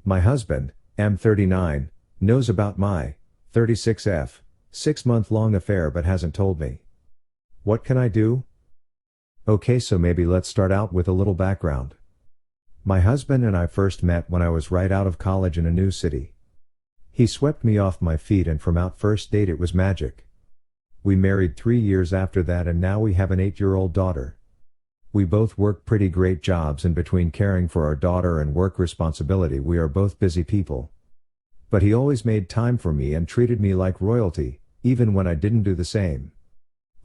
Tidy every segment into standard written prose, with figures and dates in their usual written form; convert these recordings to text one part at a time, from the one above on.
My husband, M39, knows about my 36F 6-month-long affair but hasn't told me. What can I do? Okay, so maybe let's start out with a little background. My husband and I first met when I was right out of college in a new city. He swept me off my feet, and from our first date it was magic. We married 3 years after that, and now we have an 8-year-old daughter. We both work pretty great jobs, and between caring for our daughter and work responsibility we are both busy people. But he always made time for me and treated me like royalty, even when I didn't do the same.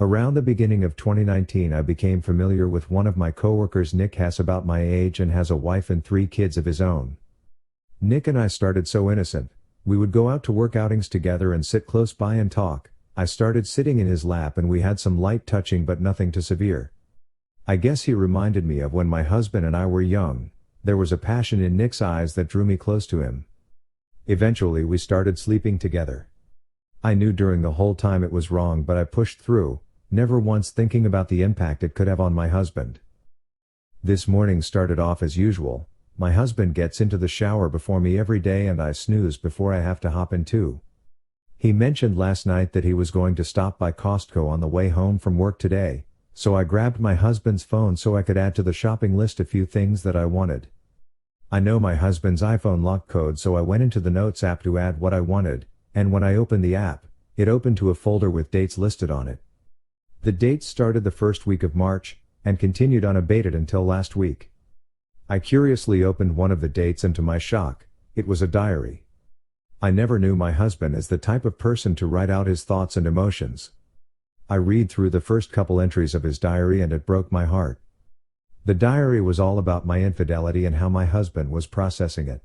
Around the beginning of 2019 I became familiar with one of my coworkers. Nick has about my age and has a wife and 3 kids of his own. Nick and I started so innocent. We would go out to work outings together and sit close by and talk. I started sitting in his lap and we had some light touching but nothing too severe. I guess he reminded me of when my husband and I were young. There was a passion in Nick's eyes that drew me close to him. Eventually we started sleeping together. I knew during the whole time it was wrong, but I pushed through, never once thinking about the impact it could have on my husband. This morning started off as usual. My husband gets into the shower before me every day and I snooze before I have to hop in too. He mentioned last night that he was going to stop by Costco on the way home from work today, so I grabbed my husband's phone so I could add to the shopping list a few things that I wanted. I know my husband's iPhone lock code, so I went into the Notes app to add what I wanted, and when I opened the app, it opened to a folder with dates listed on it. The dates started the first week of March, and continued unabated until last week. I curiously opened one of the dates and to my shock, it was a diary. I never knew my husband as the type of person to write out his thoughts and emotions. I read through the first couple entries of his diary and it broke my heart. The diary was all about my infidelity and how my husband was processing it.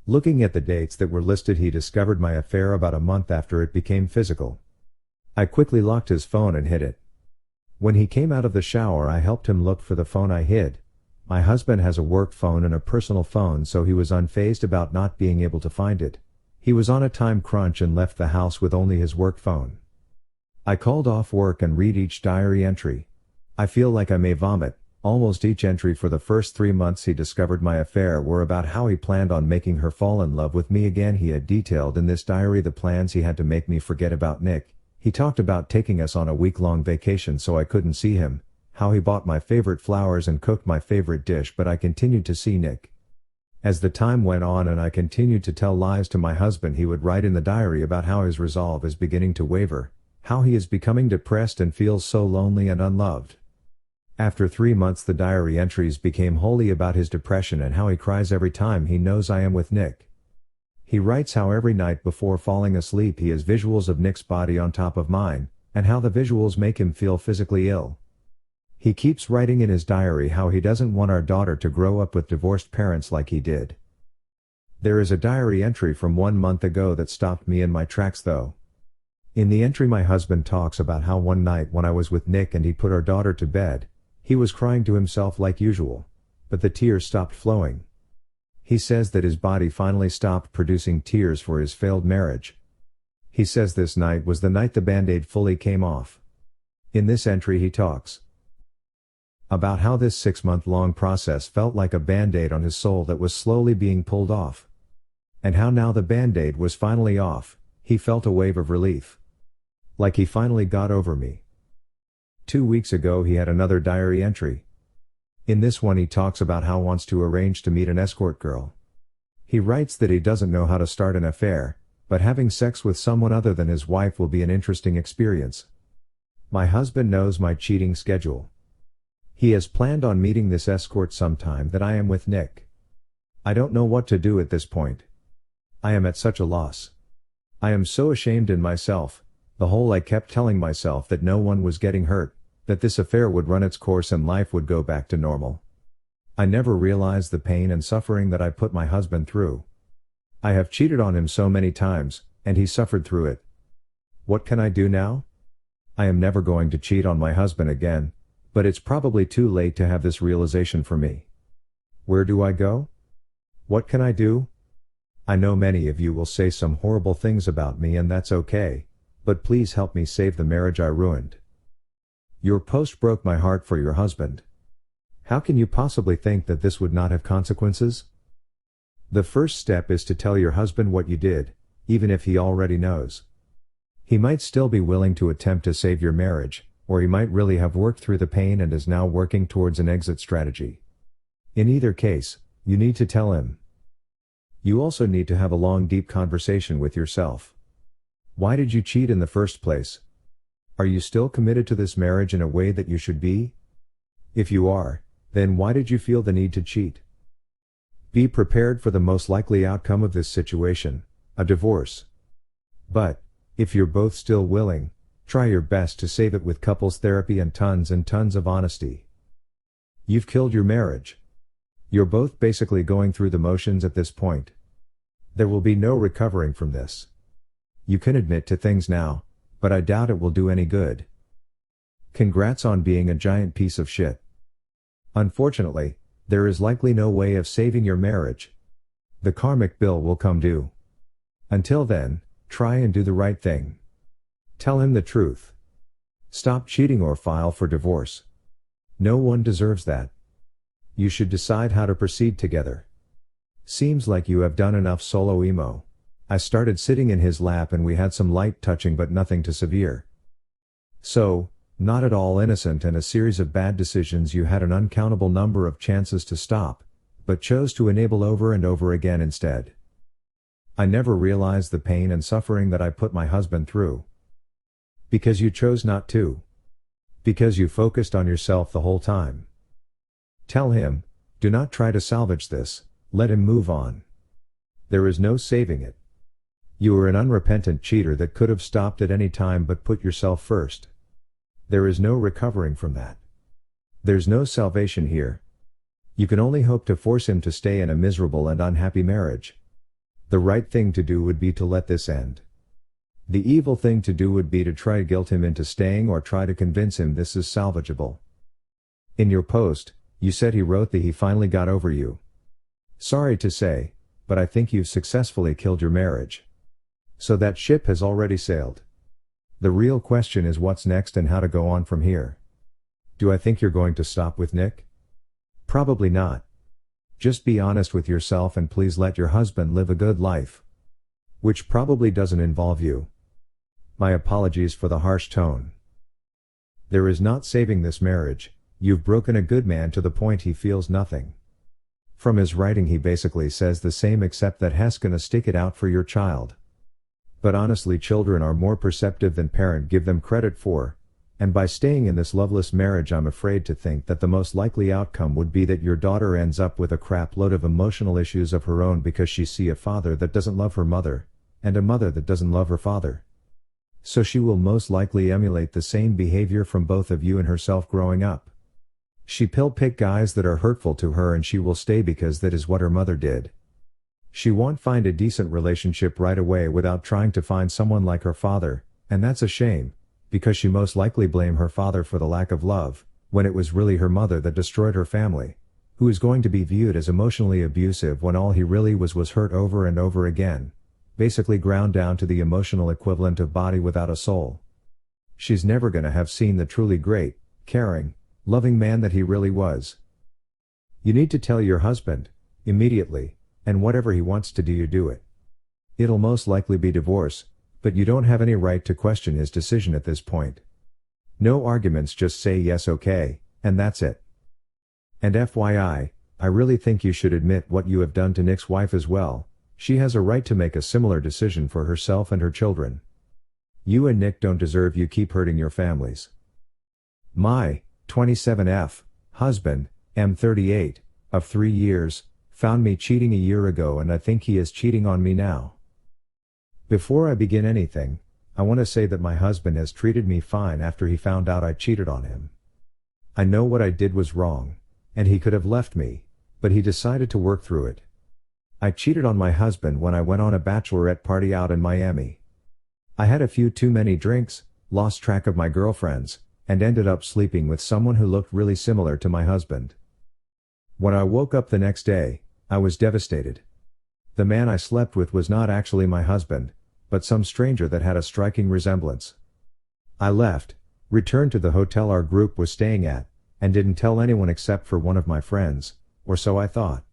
Looking at the dates that were listed, he discovered my affair about a month after it became physical. I quickly locked his phone and hid it. When he came out of the shower I helped him look for the phone I hid. My husband has a work phone and a personal phone, so he was unfazed about not being able to find it. He was on a time crunch and left the house with only his work phone. I called off work and read each diary entry. I feel like I may vomit. Almost each entry for the first 3 months he discovered my affair were about how he planned on making her fall in love with me again. He had detailed in this diary the plans he had to make me forget about Nick. He talked about taking us on a week-long vacation so I couldn't see him, how he bought my favorite flowers and cooked my favorite dish, but I continued to see Nick. As the time went on and I continued to tell lies to my husband, he would write in the diary about how his resolve is beginning to waver, how he is becoming depressed and feels so lonely and unloved. After 3 months the diary entries became wholly about his depression and how he cries every time he knows I am with Nick. He writes how every night before falling asleep he has visuals of Nick's body on top of mine, and how the visuals make him feel physically ill. He keeps writing in his diary how he doesn't want our daughter to grow up with divorced parents like he did. There is a diary entry from 1 month ago that stopped me in my tracks though. In the entry my husband talks about how one night when I was with Nick and he put our daughter to bed, he was crying to himself like usual, but the tears stopped flowing. He says that his body finally stopped producing tears for his failed marriage. He says this night was the night the Band-Aid fully came off. In this entry he talks about how this 6-month-long process felt like a Band-Aid on his soul that was slowly being pulled off. And how now the Band-Aid was finally off, he felt a wave of relief. Like he finally got over me. 2 weeks ago he had another diary entry. In this one he talks about how he wants to arrange to meet an escort girl. He writes that he doesn't know how to start an affair, but having sex with someone other than his wife will be an interesting experience. My husband knows my cheating schedule. He has planned on meeting this escort sometime that I am with Nick. I don't know what to do at this point. I am at such a loss. I am so ashamed in myself. I kept telling myself that no one was getting hurt, that this affair would run its course and life would go back to normal. I never realized the pain and suffering that I put my husband through. I have cheated on him so many times, and he suffered through it. What can I do now? I am never going to cheat on my husband again, but it's probably too late to have this realization for me. Where do I go? What can I do? I know many of you will say some horrible things about me, and that's okay, but please help me save the marriage I ruined. Your post broke my heart for your husband. How can you possibly think that this would not have consequences? The first step is to tell your husband what you did, even if he already knows. He might still be willing to attempt to save your marriage, or he might really have worked through the pain and is now working towards an exit strategy. In either case, you need to tell him. You also need to have a long, deep conversation with yourself. Why did you cheat in the first place? Are you still committed to this marriage in a way that you should be? If you are, then why did you feel the need to cheat? Be prepared for the most likely outcome of this situation, a divorce. But, if you're both still willing, try your best to save it with couples therapy and tons of honesty. You've killed your marriage. You're both basically going through the motions at this point. There will be no recovering from this. You can admit to things now, but I doubt it will do any good. Congrats on being a giant piece of shit. Unfortunately, there is likely no way of saving your marriage. The karmic bill will come due. Until then, try and do the right thing. Tell him the truth. Stop cheating or file for divorce. No one deserves that. You should decide how to proceed together. Seems like you have done enough solo emo. I started sitting in his lap and we had some light touching but nothing too severe. So, not at all innocent and a series of bad decisions you had an uncountable number of chances to stop, but chose to enable over and over again instead. I never realized the pain and suffering that I put my husband through. Because you chose not to. Because you focused on yourself the whole time. Tell him, do not try to salvage this, let him move on. There is no saving it. You are an unrepentant cheater that could have stopped at any time but put yourself first. There is no recovering from that. There's no salvation here. You can only hope to force him to stay in a miserable and unhappy marriage. The right thing to do would be to let this end. The evil thing to do would be to try to guilt him into staying or try to convince him this is salvageable. In your post, you said he wrote that he finally got over you. Sorry to say, but I think you've successfully killed your marriage. So that ship has already sailed. The real question is what's next and how to go on from here. Do I think you're going to stop with Nick? Probably not. Just be honest with yourself and please let your husband live a good life. Which probably doesn't involve you. My apologies for the harsh tone. There is not saving this marriage. You've broken a good man to the point he feels nothing. From his writing he basically says the same except that he's gonna stick it out for your child. But honestly children are more perceptive than parents give them credit for, and by staying in this loveless marriage I'm afraid to think that the most likely outcome would be that your daughter ends up with a crap load of emotional issues of her own because she see a father that doesn't love her mother, and a mother that doesn't love her father. So she will most likely emulate the same behavior from both of you and herself growing up. She pick guys that are hurtful to her and she will stay because that is what her mother did. She won't find a decent relationship right away without trying to find someone like her father, and that's a shame, because she most likely blame her father for the lack of love, when it was really her mother that destroyed her family, who is going to be viewed as emotionally abusive when all he really was hurt over and over again, basically ground down to the emotional equivalent of body without a soul. She's never gonna have seen the truly great, caring, loving man that he really was. You need to tell your husband, immediately, and whatever he wants to do you do it. It'll most likely be divorce, but you don't have any right to question his decision at this point. No arguments, just say yes okay, and that's it. And FYI, I really think you should admit what you have done to Nick's wife as well. She has a right to make a similar decision for herself and her children. You and Nick don't deserve you keep hurting your families. My 27F husband, M38, of 3 years, found me cheating a year ago and I think he is cheating on me now. Before I begin anything, I want to say that my husband has treated me fine after he found out I cheated on him. I know what I did was wrong, and he could have left me, but he decided to work through it. I cheated on my husband when I went on a bachelorette party out in Miami. I had a few too many drinks, lost track of my girlfriends, and ended up sleeping with someone who looked really similar to my husband. When I woke up the next day, I was devastated. The man I slept with was not actually my husband, but some stranger that had a striking resemblance. I left, returned to the hotel our group was staying at, and didn't tell anyone except for one of my friends, or so I thought.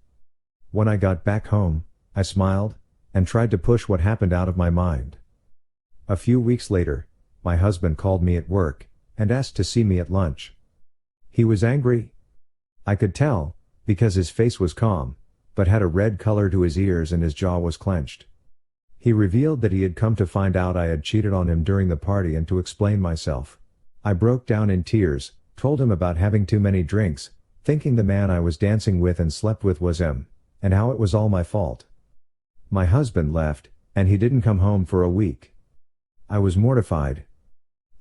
When I got back home, I smiled, and tried to push what happened out of my mind. A few weeks later, my husband called me at work, and asked to see me at lunch. He was angry. I could tell, because his face was calm, but had a red color to his ears and his jaw was clenched. He revealed that he had come to find out I had cheated on him during the party and to explain myself. I broke down in tears, told him about having too many drinks, thinking the man I was dancing with and slept with was him, and how it was all my fault. My husband left, and he didn't come home for a week. I was mortified.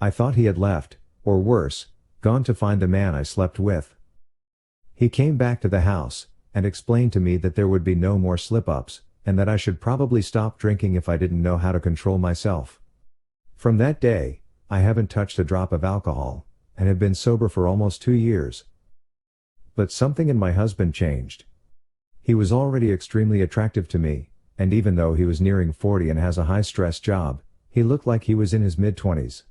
I thought he had left, or worse, gone to find the man I slept with. He came back to the house, and explained to me that there would be no more slip-ups, and that I should probably stop drinking if I didn't know how to control myself. From that day, I haven't touched a drop of alcohol, and have been sober for almost 2 years. But something in my husband changed. He was already extremely attractive to me, and even though he was nearing 40 and has a high-stress job, he looked like he was in his mid-20s.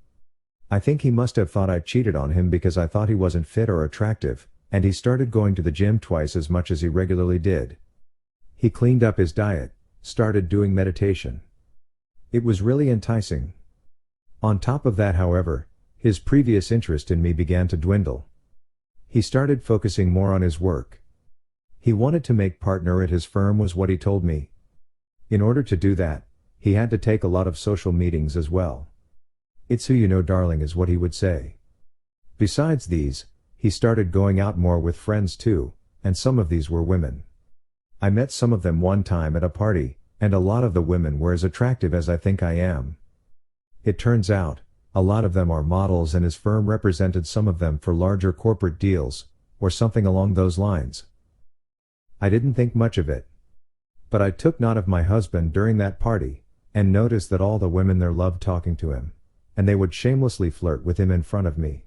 I think he must have thought I cheated on him because I thought he wasn't fit or attractive, and he started going to the gym twice as much as he regularly did. He cleaned up his diet, started doing meditation. It was really enticing. On top of that, however, his previous interest in me began to dwindle. He started focusing more on his work. He wanted to make partner at his firm was what he told me. In order to do that, he had to take a lot of social meetings as well. "It's who you know, darling," is what he would say. Besides these, he started going out more with friends too, and some of these were women. I met some of them one time at a party, and a lot of the women were as attractive as I think I am. It turns out, a lot of them are models and his firm represented some of them for larger corporate deals, or something along those lines. I didn't think much of it. But I took note of my husband during that party, and noticed that all the women there loved talking to him, and they would shamelessly flirt with him in front of me.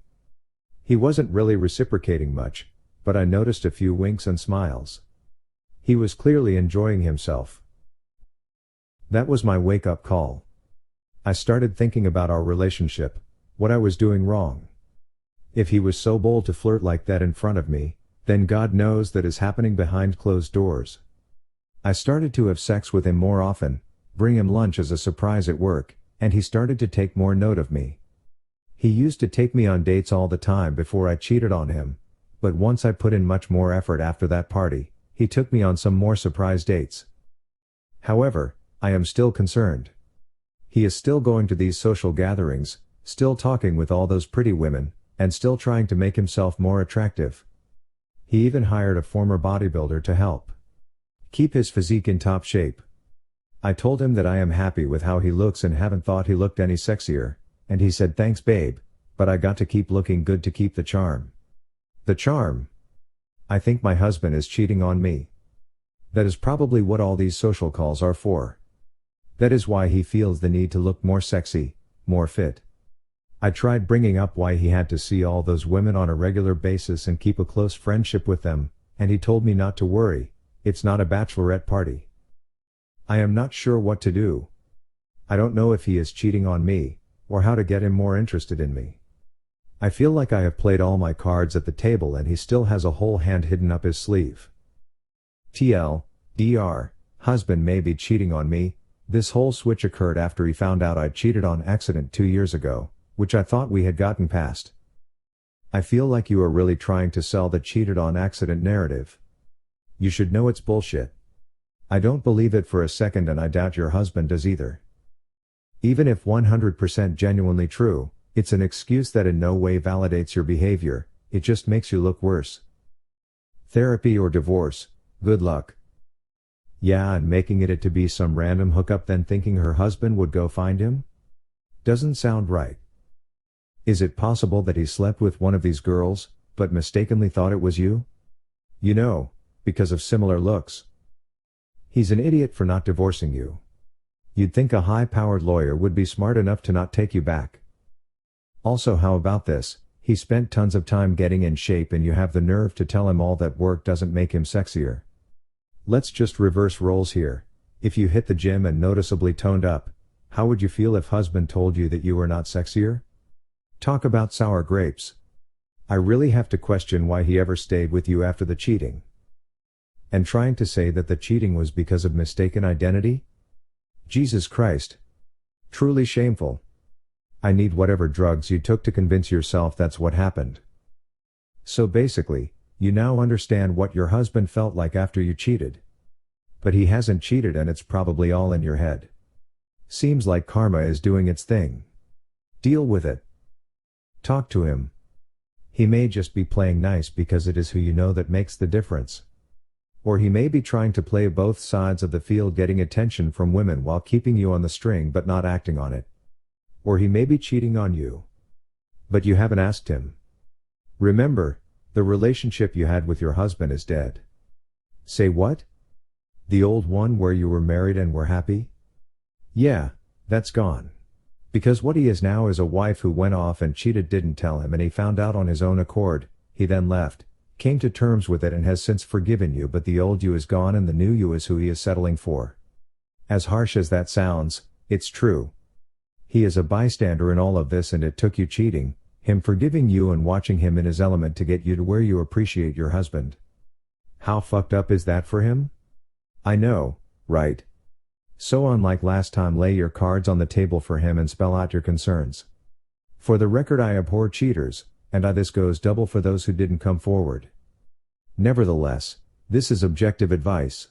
He wasn't really reciprocating much, but I noticed a few winks and smiles. He was clearly enjoying himself. That was my wake-up call. I started thinking about our relationship, what I was doing wrong. If he was so bold to flirt like that in front of me, then God knows that is happening behind closed doors. I started to have sex with him more often, bring him lunch as a surprise at work, and he started to take more note of me. He used to take me on dates all the time before I cheated on him, but once I put in much more effort after that party, he took me on some more surprise dates. However, I am still concerned. He is still going to these social gatherings, still talking with all those pretty women, and still trying to make himself more attractive. He even hired a former bodybuilder to help keep his physique in top shape. I told him that I am happy with how he looks and haven't thought he looked any sexier, and he said thanks babe, but I got to keep looking good to keep the charm. The charm? I think my husband is cheating on me. That is probably what all these social calls are for. That is why he feels the need to look more sexy, more fit. I tried bringing up why he had to see all those women on a regular basis and keep a close friendship with them, and he told me not to worry, it's not a bachelorette party. I am not sure what to do. I don't know if he is cheating on me, or how to get him more interested in me. I feel like I have played all my cards at the table and he still has a whole hand hidden up his sleeve. TLDR, husband may be cheating on me. This whole switch occurred after he found out I cheated on accident 2 years ago, which I thought we had gotten past. I feel like you are really trying to sell the cheated on accident narrative. You should know it's bullshit. I don't believe it for a second and I doubt your husband does either. Even if 100% genuinely true, it's an excuse that in no way validates your behavior, it just makes you look worse. Therapy or divorce, good luck. Yeah, and making it to be some random hookup then thinking her husband would go find him? Doesn't sound right. Is it possible that he slept with one of these girls, but mistakenly thought it was you? You know, because of similar looks. He's an idiot for not divorcing you. You'd think a high-powered lawyer would be smart enough to not take you back. Also, how about this? He spent tons of time getting in shape and you have the nerve to tell him all that work doesn't make him sexier. Let's just reverse roles here. If you hit the gym and noticeably toned up, how would you feel if husband told you that you were not sexier? Talk about sour grapes. I really have to question why he ever stayed with you after the cheating. And trying to say that the cheating was because of mistaken identity? Jesus Christ. Truly shameful. I need whatever drugs you took to convince yourself that's what happened. So basically, you now understand what your husband felt like after you cheated. But he hasn't cheated and it's probably all in your head. Seems like karma is doing its thing. Deal with it. Talk to him. He may just be playing nice because it is who you know that makes the difference. Or he may be trying to play both sides of the field, getting attention from women while keeping you on the string but not acting on it. Or he may be cheating on you. But you haven't asked him. Remember, the relationship you had with your husband is dead. Say what? The old one where you were married and were happy? Yeah, that's gone. Because what he is now is a wife who went off and cheated, didn't tell him, and he found out on his own accord. He then left, came to terms with it and has since forgiven you, but the old you is gone and the new you is who he is settling for. As harsh as that sounds, it's true. He is a bystander in all of this, and it took you cheating, him forgiving you and watching him in his element to get you to where you appreciate your husband. How fucked up is that for him? I know, right? So unlike last time, lay your cards on the table for him and spell out your concerns. For the record, I abhor cheaters, and this goes double for those who didn't come forward. Nevertheless, this is objective advice.